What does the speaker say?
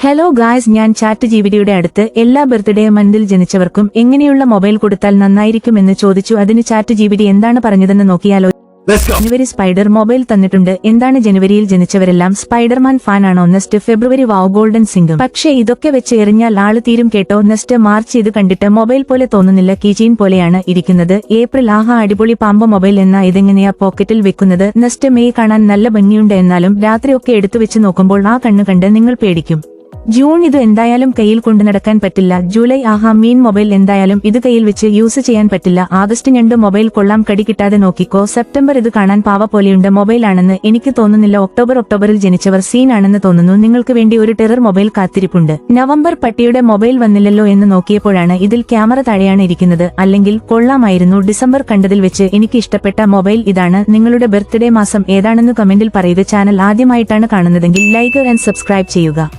Hello guys, ഞാൻ chat ജിപിടിയുടെ അടുത്ത് എല്ലാ ബർത്ത്ഡേ മന്തിൽ ജനിച്ചവർക്കും എങ്ങനെയുള്ള മൊബൈൽ കൊടുത്താൽ നന്നായിരിക്കുമെന്ന് ചോദിച്ചു. അതിന് ചാറ്റ് ജിപിടി എന്താണ് പറഞ്ഞതെന്ന് നോക്കിയാലോ. ജനുവരി സ്പൈഡർ മൊബൈൽ തന്നിട്ടുണ്ട്. എന്താണ് ജനുവരിയിൽ ജനിച്ചവരെല്ലാം സ്പൈഡർമാൻ ഫാൻ ആണോ? നെക്സ്റ്റ് ഫെബ്രുവരി വാവ് ഗോൾഡൻ സിംഗം. പക്ഷേ ഇതൊക്കെ വെച്ച് എറിഞ്ഞാൽ ആള് തീരും കേട്ടോ. നെക്സ്റ്റ് മാർച്ച് ഇത് കണ്ടിട്ട് മൊബൈൽ പോലെ തോന്നുന്നില്ല, കീചെയിൻ പോലെയാണ് ഇരിക്കുന്നത്. ഏപ്രിൽ ആഹാ അടിപൊളി പാമ്പ് മൊബൈൽ എന്നാ ഇതെങ്ങനെയാ പോക്കറ്റിൽ വെക്കുന്നത്. നെക്സ്റ്റ് മെയ് കാണാൻ നല്ല ഭംഗിയുണ്ട്, എന്നാലും രാത്രിയൊക്കെ എടുത്തു വെച്ച് നോക്കുമ്പോൾ ആ കണ്ണ് കണ്ട് നിങ്ങൾ പേടിക്കും. ജൂൺ ഇത് എന്തായാലും കയ്യിൽ കൊണ്ടു നടക്കാൻ പറ്റില്ല. ജൂലൈ ആഹാ മീൻ മൊബൈൽ എന്തായാലും ഇത് കയ്യിൽ വെച്ച് യൂസ് ചെയ്യാൻ പറ്റില്ല. ആഗസ്റ്റ് ഞണ്ട് മൊബൈൽ കൊള്ളാം, കടി കിട്ടാതെ നോക്കിക്കോ. സെപ്റ്റംബർ ഇത് കാണാൻ പാവ പോലെയുണ്ട്, മൊബൈലാണെന്ന് എനിക്ക് തോന്നുന്നില്ല. ഒക്ടോബറിൽ ജനിച്ചവർ സീൻ ആണെന്ന് തോന്നുന്നു. നിങ്ങൾക്ക് വേണ്ടി ഒരു ടെറർ മൊബൈൽ കാത്തിരിപ്പുണ്ട്. നവംബർ പട്ടിയുടെ മൊബൈൽ വന്നില്ലല്ലോ എന്ന് നോക്കിയപ്പോഴാണ് ഇതിൽ ക്യാമറ താഴെയാണ് ഇരിക്കുന്നത്. അല്ലെങ്കിൽ കൊള്ളാമായിരുന്നു. ഡിസംബർ കണ്ടതിൽ വെച്ച് എനിക്ക് ഇഷ്ടപ്പെട്ട മൊബൈൽ ഇതാണ്. നിങ്ങളുടെ ബർത്ത്ഡേ മാസം ഏതാണെന്ന് കമന്റിൽ പറയുക. ചാനൽ ആദ്യമായിട്ടാണ് കാണുന്നതെങ്കിൽ ലൈക്ക് ആൻഡ് സബ്സ്ക്രൈബ് ചെയ്യുക.